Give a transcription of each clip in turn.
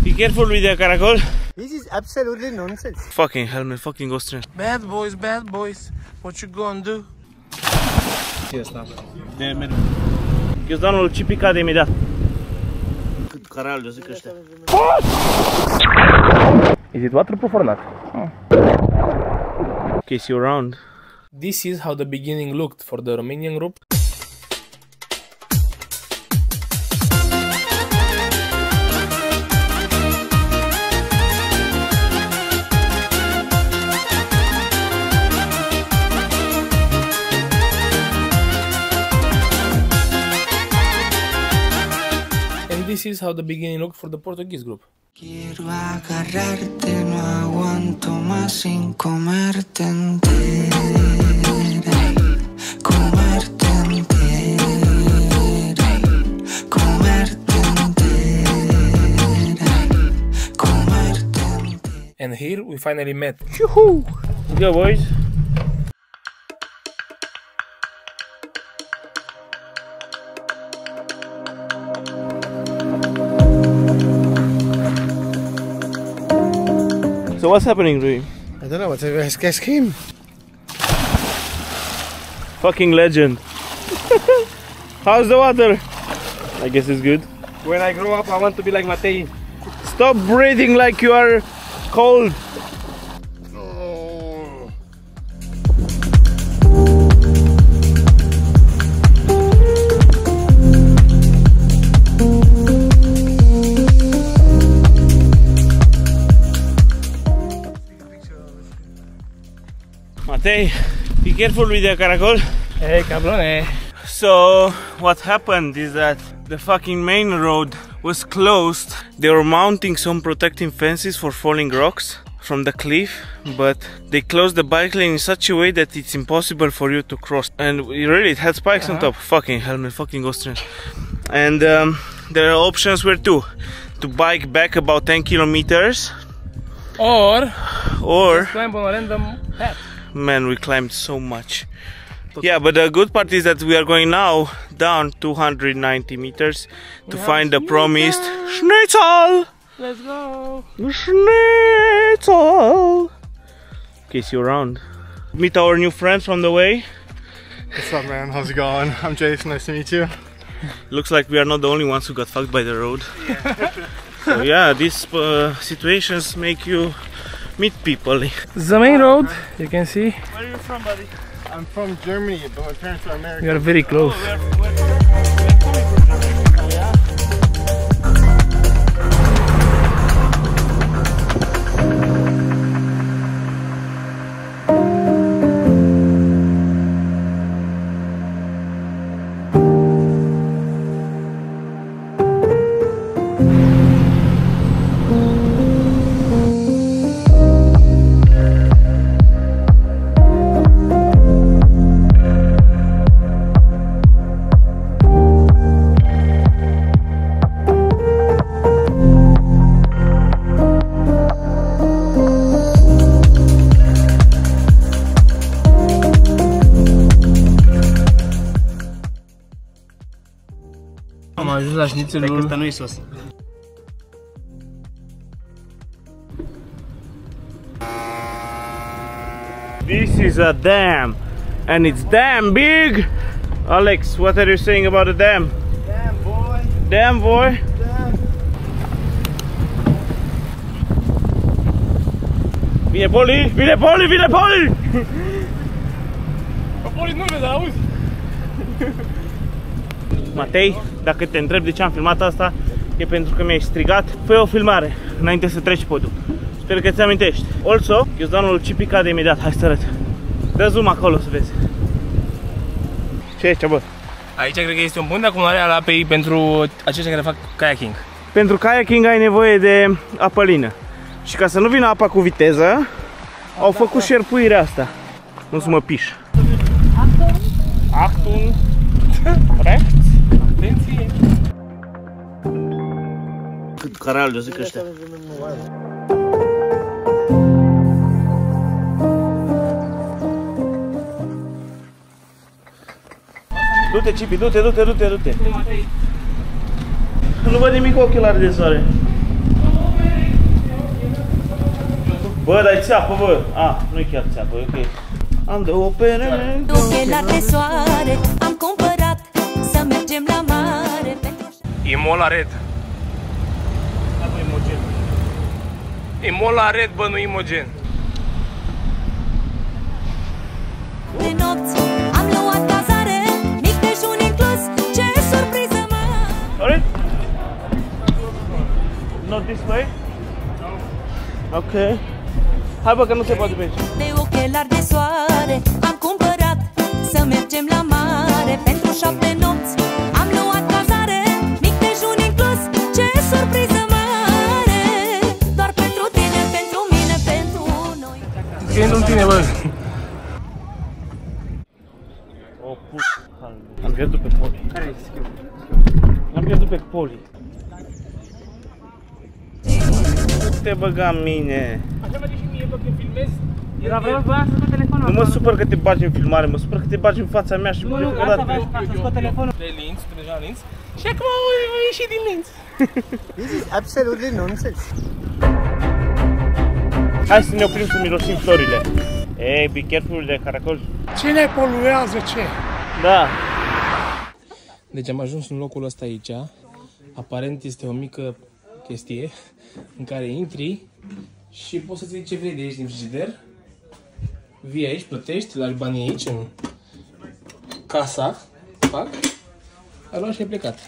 Be careful with the caracol. This is absolutely nonsense. Fucking helmet, fucking Austrian. Bad boys, what you gonna do? Ce e asta? De mediu. Ghiozdanul Cipi cade imediat. Cât caral de zic ăștia. Is it waterproof or not? Okay, see you around. This is how the beginning looked for the Romanian group. This is how the beginning looked for the Portuguese group. Quiero agarrarte, no aguanto más sin comerte entera, comerte entera, comerte entera, comerte entera. And here we finally met. Yoo-hoo! Let's go, boys. So what's happening to him? I don't know what to ask him. Fucking legend. How's the water? I guess it's good. When I grow up, I want to be like Matei. Stop breathing like you are cold. Matei, be careful with the caracol. Hey, cabrone. So what happened is that the fucking main road was closed. They were mounting some protecting fences for falling rocks from the cliff, but they closed the bike lane in such a way that it's impossible for you to cross. And really, it had spikes on top. Fucking helmet, fucking Austrians. And the options were two: to bike back about 10 kilometers, Or or climb on a random path. man, we climbed so much. Yeah, but the good part is that we are going now down 290 meters to find the promised Schnitzel! Let's go! Schnitzel! Okay, see you around. Meet our new friends from the way. What's up, man? How's it going? I'm Jason. Nice to meet you. Looks like we are not the only ones who got fucked by the road. So yeah, these situations make you meet people. The main road, you can see. Where are you from, buddy? I'm from Germany, but my parents are American. We are very close. Am ajuns la șnițelul. Ăsta nu-i sos. This is a dam, and it's damn big. Alex, what are you saying about the dam? Damn, boy. Damn, boy. Damn. Vine Poli, vine Poli, vine Poli! Poli nu vede, auzi? Matei, dacă te întreb de ce am filmat asta, e pentru că mi-ai strigat: fă o filmare înainte să treci podul. Sper că ți amintești. Also, ghiozdanul Cipi cade imediat. Hai să arăt. Dă zoom acolo să vezi. Ce e aici, bă? Aici cred că este un punct de acumulare al apei pentru aceștia care fac kayaking. Pentru kayaking ai nevoie de apă lină. Și ca să nu vină apa cu viteză, au făcut șerpuirea asta. Nu să mă piș. Achtung! Rechts! Atenție! Cât caral de zic ăștia. Du-te, Cipi, du-te. Nu văd nimic cu ochelari de soare. Bă, dai țeapă, bă. Nu-i chiar țeapă, e ok. Am două pene. Ochelari de soare am cumpărat să mergem la mare. Imola Red. Imola Red, bă, nu Imogen. De nopți am luat cazare, mic dejun inclus, ce surpriză mare. Sorry? Not this way? Ok. Hai bă că nu se poate pe aici. De ochelari de soare am cumpărat să mergem la mare. Pentru 7 nopți am luat cazare, mic dejun inclus, ce surpriză mare. Doar pentru tine, pentru mine, pentru noi. Când tine, bă. Am pierdut pe Poli. Am pierdut pe Poli. Nu te băga în mine. Așa mă și mie, bă, când filmez. Era vreau să scot telefonul. Nu mă supăr că te bagi în filmare, mă supăr că te bagi în fața mea și Nu, asta vreau ca să scot telefonul. Pe linț, deja linț. Și acum au ieșit din linț. This is absolutely nonsense. Hai să ne oprim să mirosim florile. Ei, be careful de caracol. Cine poluează ce? Da. Deci am ajuns în locul ăsta aici. Aparent este o mică chestie în care intri și poți să-ți iei ce vrei de aici din frigider. Vii aici, plătești, lași banii aici în casa, fac, ai luat și ai plecat.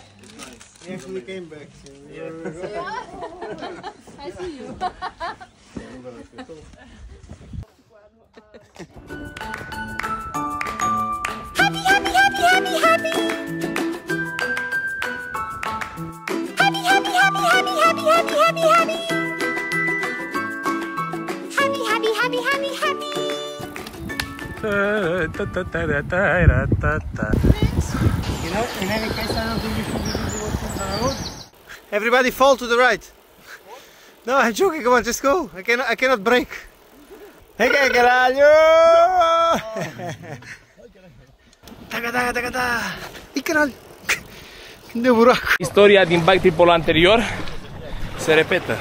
Everybody fall to the right. No, I'm joking. Come on, just go. I cannot break. Hey, caralho! Taca. E caralho. De buraco. Istoria din bike trip-ul anterior se repetă.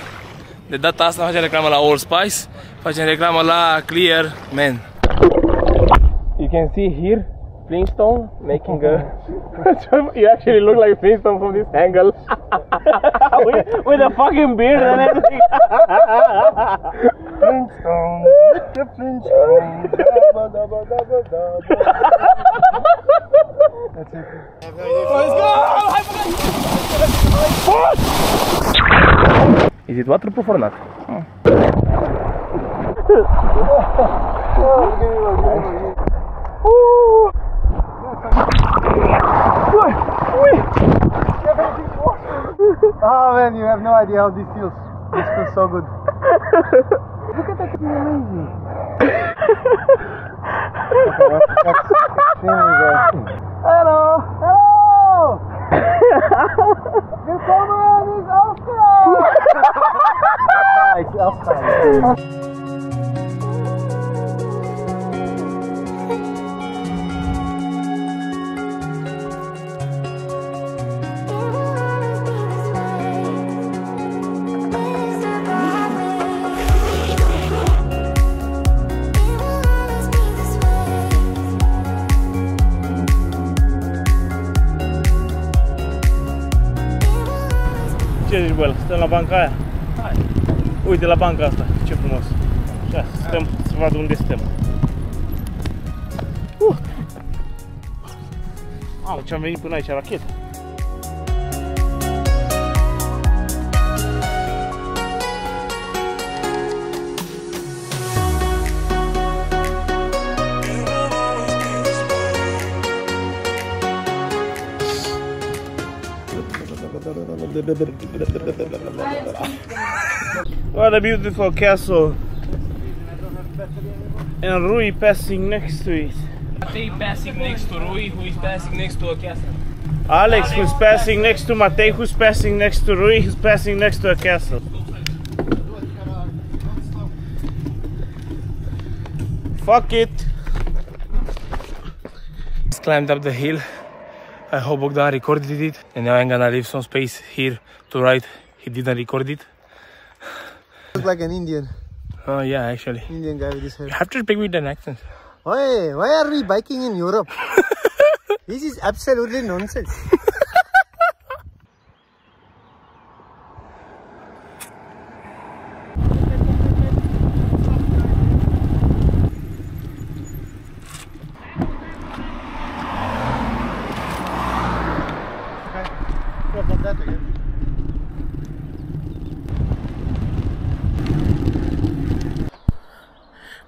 De data asta facem reclamă la Old Spice, facem reclamă la Clear Man. You can see here Flintstone making a you actually look like Flintstone from this angle. with a fucking beard and everything. Flintstone, the Flintstone. That's it. Let's go! Is it waterproof or not? Oh man, you have no idea how this feels. This feels so good. Look at that, it's amazing. That's extremely good. Hello! Willkommen in Austria! It's Austria. Ce zici, bă? Stăm la banca aia? Hai. Uite, la banca asta, ce frumos. Așa, stăm să vadă unde stăm. Mamă, ce-am venit până aici, rachetă. What a beautiful castle, and Rui passing next to it. Matei passing next to Rui, who is passing next to a castle. Alex, who's passing next to Matei, who's passing next to Rui, who's passing next to a castle. Fuck it. Climbed up the hill I hope Bogdan recorded it, and now I'm gonna leave some space here to write he didn't record it. Look like an Indian. Oh yeah, actually. Indian guy with his hair. You have to speak with an accent. Why are we biking in Europe? This is absolutely nonsense.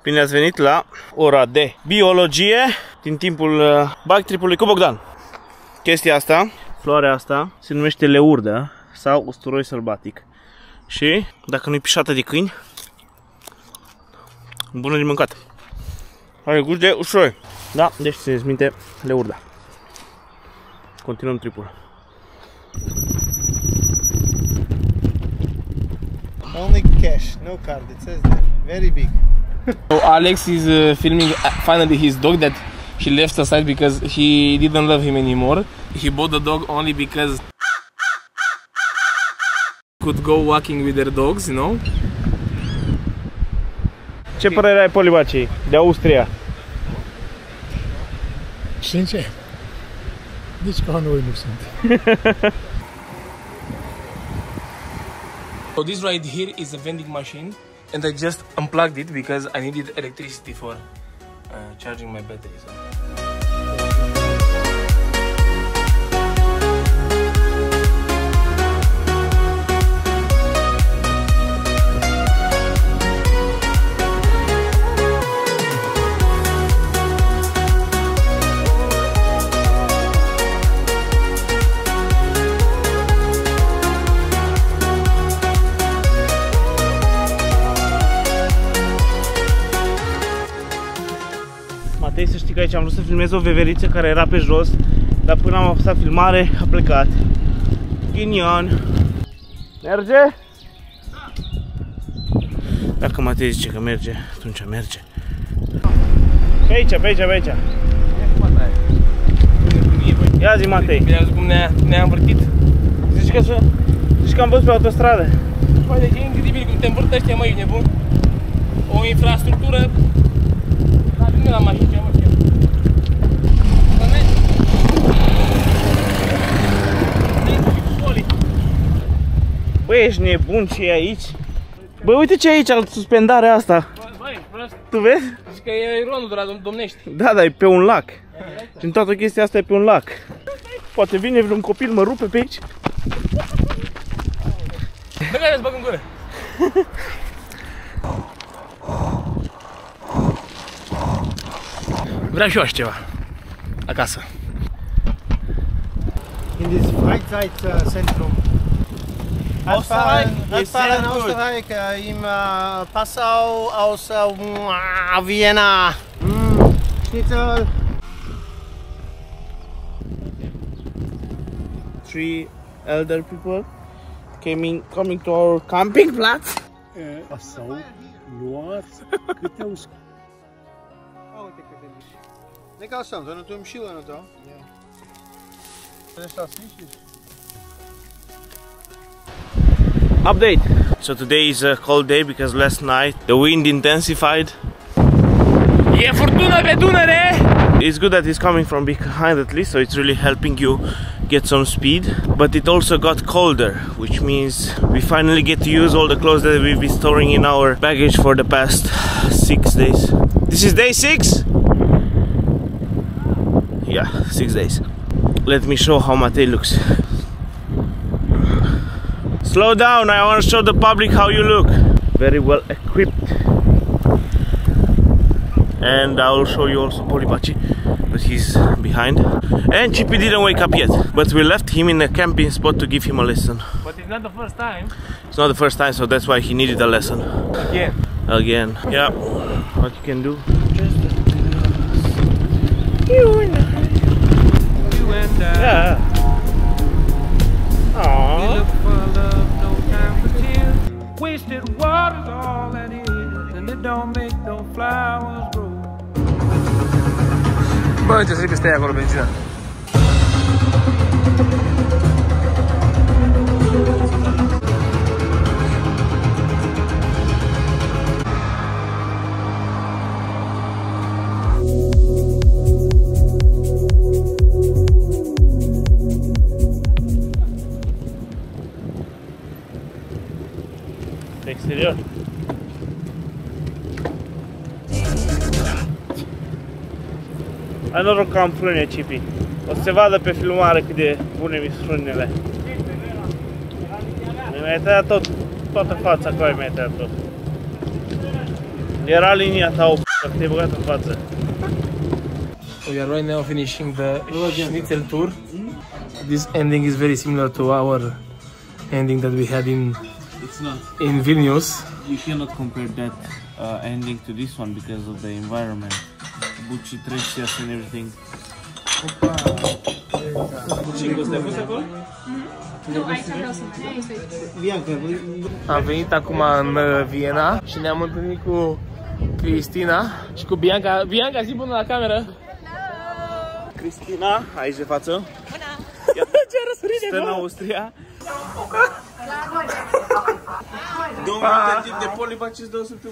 Bine ați venit la ora de biologie din timpul bike trip-ului cu Bogdan. Chestia asta, floarea asta, se numește leurdă sau usturoi sălbatic. Și dacă nu-i pișată de câini, bună de mâncat. Are gust de usturoi. Da, deci țineți minte, leurda. Continuăm tripul. Only cash, no card, it says there. Very big. So Alex is filming finally his dog that he left aside because he didn't love him anymore. He bought the dog only because could go walking with their dogs, you know. Ce părere ai Polibaciei de Austria? Sincer, nici ca noi nu sunt. So this right here is a vending machine, and I just unplugged it because I needed electricity for charging my battery. So. Matei, să știi că aici am vrut să filmez o veveriță care era pe jos, dar până am apăsat filmare, a plecat. Ghinion. Merge? Da. Dacă Matei zice că merge, atunci merge. Pe aici, pe aici, pe aici. Ia zi, Matei. Bine, am zis cum ne-a învârtit. Zici că am văzut pe autostradă. Băi, deci e incredibil cum te învârt ăștia, măi, nebun. O infrastructură. Nu la mașini, ce mă știu. Băi, ești nebun ce e aici? Băi, uite ce e aici, suspendarea asta. Băi, prost. Tu vezi? Zici că e rondul de la Domnești. Da, dar e pe un lac. Și în toată chestia asta e pe un lac. Poate vine vreun copil, mă rupe pe aici. Dă care îți bag în gură. Vreau și eu așa ceva. Acasă. In this Freizeitzentrum. Österreich, im Passau aus Vienna. Schnitzel. 3 elder people coming to our camping Platz. Passau, luați câte au scos. Uite cât de mici. Legal są, to no tu im siłę, no to. Update. So today is a cold day because last night the wind intensified. E furtună pe Dunăre! It's good that it's coming from behind at least, so it's really helping you get some speed. But it also got colder, which means we finally get to use all the clothes that we've been storing in our baggage for the past 6 days. This is day 6? Yeah, 6 days. Let me show how Matei looks. Slow down, I want to show the public how you look. Very well equipped. And I will show you also Polibaci, but he's behind. And Chippy didn't wake up yet, but we left him in a camping spot to give him a lesson. But it's not the first time. It's not the first time, so that's why he needed a lesson. Again. Yeah. What you can do? You and I. Yeah. Aww. We look for love, no time for tears. Wasted water's all that is, and it don't make no flowers grow. Bă, ce să-i peste acolo benzină. Serios? Ai noroc că am frâne, Cipi. O să se vadă pe filmare cât de bune mi-s frânele. Mi-ai tăiat toată fața cu aia, mi-ai tăiat tot. Era linia ta, o p***a, te-ai băgat în față. We are right now finishing the Schnitzel tour. This ending is very similar to our ending that we had in It's not. in Vilnius. You cannot compare that ending to this one because of the environment. Bucci trecias and everything. Am venit acum în Viena și ne-am întâlnit cu Cristina și cu Bianca. Bianca, zi bună la cameră! Cristina, aici de față. Bună! Ce răsărire, stă în Austria. 2 minute timp de polibacis 200.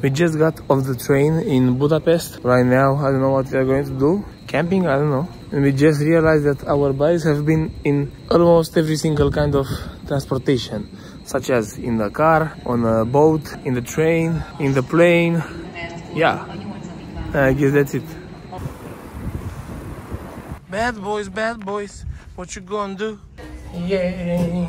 We just got off the train in Budapest. Right now, I don't know what we are going to do. Camping, I don't know. And we just realized that our bodies have been in almost every single kind of transportation, such as in the car, on a boat, in the train, in the plane. Yeah, I guess that's it. Bad boys, what you gonna do? Yeah.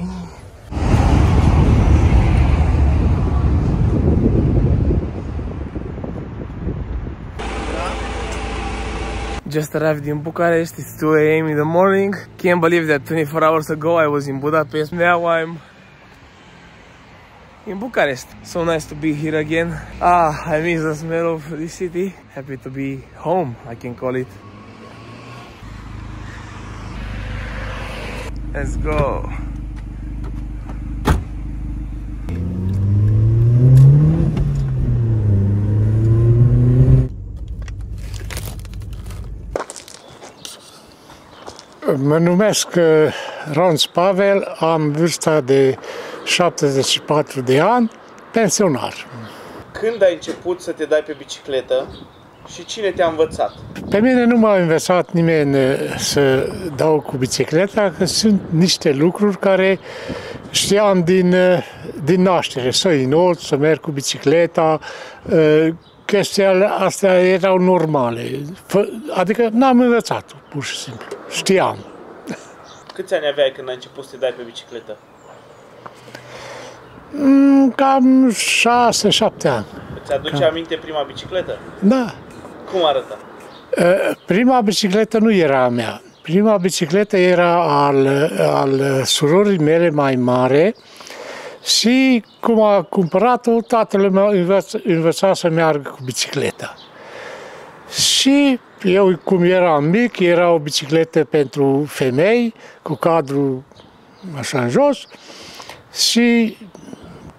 Just arrived in Bucharest. It's 2 AM in the morning. Can't believe that 24 hours ago I was in Budapest. Now I'm in Bucharest. So nice to be here again. I miss the smell of this city. Happy to be home, I can call it. Let's go. Mă numesc Ronț Pavel, am vârsta de 74 de ani, pensionar. Când ai început să te dai pe bicicletă și cine te-a învățat? Pe mine nu m-a învățat nimeni să dau cu bicicleta, că sunt niște lucruri care știam din naștere, să înot, să merg cu bicicleta, chestiile astea erau normale, adică n-am învățat-o, pur și simplu, știam. Câți ani aveai când ai început să te dai pe bicicletă? Cam 6-7 ani. Îți aduce aminte prima bicicletă? Da. Cum arăta? Prima bicicletă nu era a mea. Prima bicicletă era al surorii mele mai mare și cum a cumpărat-o, tatăl m-a învățat să meargă cu bicicleta. Și eu, cum eram mic, era o bicicletă pentru femei, cu cadru așa în jos, și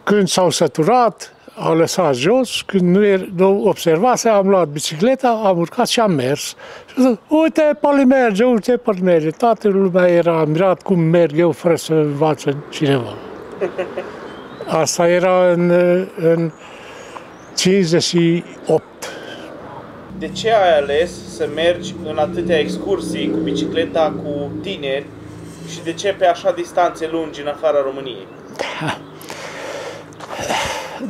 când s-au săturat, au lăsat jos, când nu observase, am luat bicicleta, am urcat și am mers. Și zic, uite, poate merge, uite, poate merge. Toată lumea era admirat cum merg eu fără să învață cineva. Asta era în 58. De ce ai ales să mergi în atâtea excursii cu bicicleta cu tineri și de ce pe așa distanțe lungi în afara României?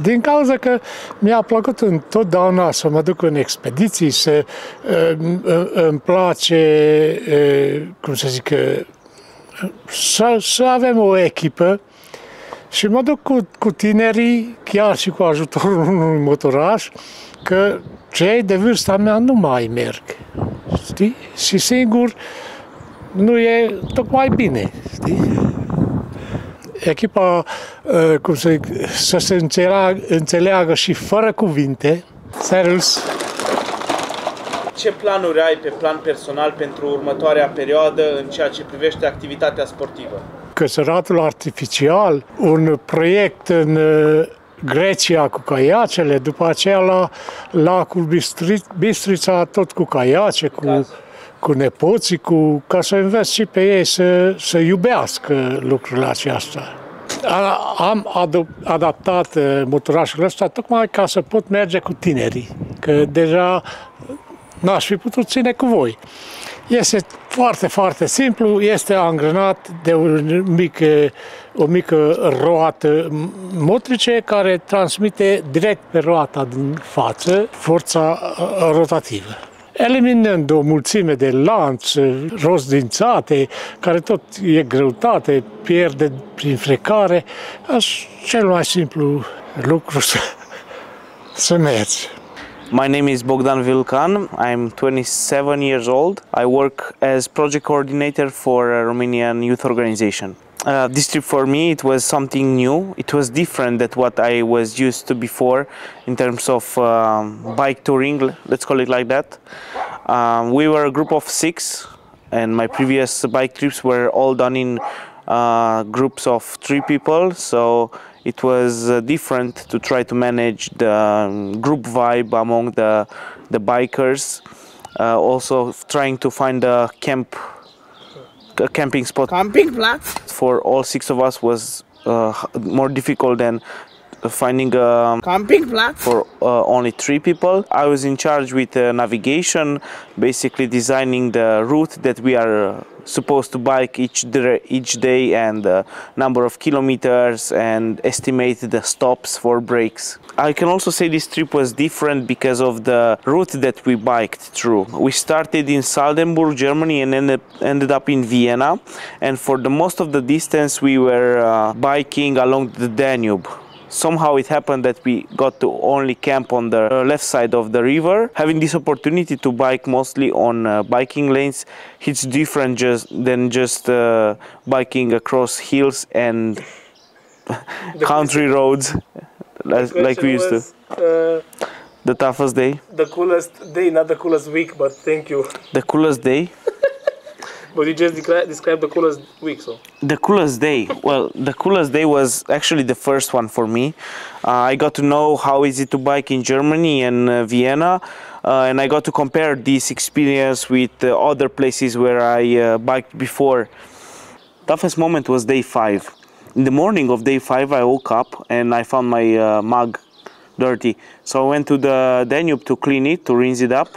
Din cauza că mi-a plăcut întotdeauna să mă duc în expediții, îmi place, cum să zic, să avem o echipă și mă duc cu tinerii, chiar și cu ajutorul unui motoraș, că cei de vârsta mea nu mai merg, știi? Și singur nu e tocmai bine, știi? Echipa, cum să zic, să se înțeleagă și fără cuvinte. Serios. Ce planuri ai pe plan personal pentru următoarea perioadă în ceea ce privește activitatea sportivă? Căsăratul artificial, un proiect în Grecia cu caiacele, după aceea la lacul Bistrița tot cu caiace, cu nepoții, ca să înveți și pe ei să iubească lucrurile acestea. Am adaptat motorașul ăsta tocmai ca să pot merge cu tinerii, că deja n-aș fi putut ține cu voi. Este Foarte, foarte simplu, este angrenat de o mică roată motrice care transmite direct pe roata din față forța rotativă. Eliminând o mulțime de lanțe rozdințate, care tot e greutate, pierde prin frecare, cel mai simplu lucru să mergi. My name is Bogdan Vilcan. I'm 27 years old. I work as project coordinator for a Romanian youth organization. This trip for me, it was something new. It was different than what I was used to before in terms of bike touring, let's call it like that. We were a group of 6, and my previous bike trips were all done in groups of 3 people, so it was different to try to manage the group vibe among the bikers. Also trying to find a camping spot. For all 6 of us was more difficult than finding a camping platform for only 3 people. I was in charge with navigation, basically designing the route that we are supposed to bike each day, and the number of kilometers, and estimate the stops for breaks. I can also say this trip was different because of the route that we biked through. We started in Saldenburg, Germany, and ended up in Vienna, and for the most of the distance we were biking along the Danube. Somehow it happened that we got to only camp on the left side of the river. Having this opportunity to bike mostly on biking lanes, it's different than just biking across hills and country roads like we used to. The toughest day? The coolest day, not the coolest week, but thank you. The coolest day? But you just described the coolest week, so. The coolest day? Well, the coolest day was actually the first one for me. I got to know how is it to bike in Germany and Vienna, and I got to compare this experience with other places where I biked before. Toughest moment was day 5. In the morning of day 5, I woke up and I found my mug dirty. So I went to the Danube to clean it, to rinse it up.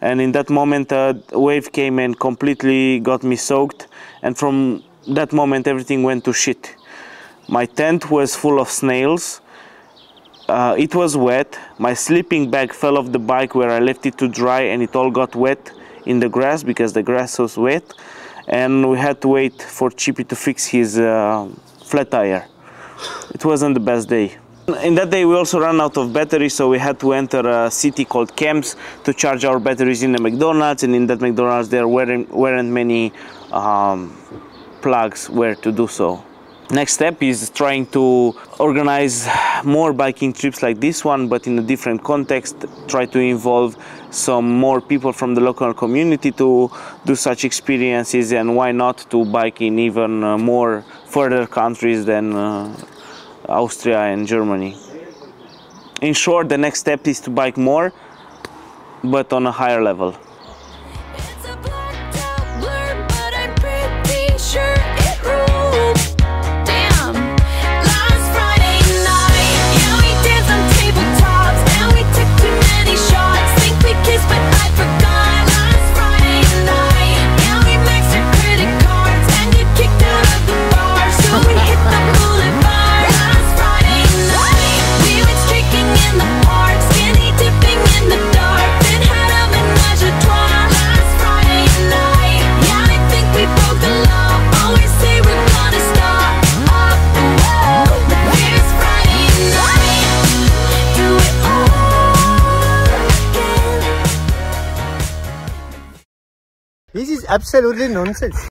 And in that moment, a wave came and completely got me soaked. And from that moment, everything went to shit. My tent was full of snails. It was wet. My sleeping bag fell off the bike where I left it to dry, and it all got wet in the grass because the grass was wet. And we had to wait for Chippy to fix his flat tire. It wasn't the best day. In that day we also ran out of batteries, so we had to enter a city called Kemp's to charge our batteries in the McDonald's, and in that McDonald's there weren't many plugs where to do so. Next step is trying to organize more biking trips like this one, but in a different context. Try to involve some more people from the local community to do such experiences, and why not to bike in even more further countries than Austria and Germany. In short, the next step is to bike more, but on a higher level. This is absolutely nonsense.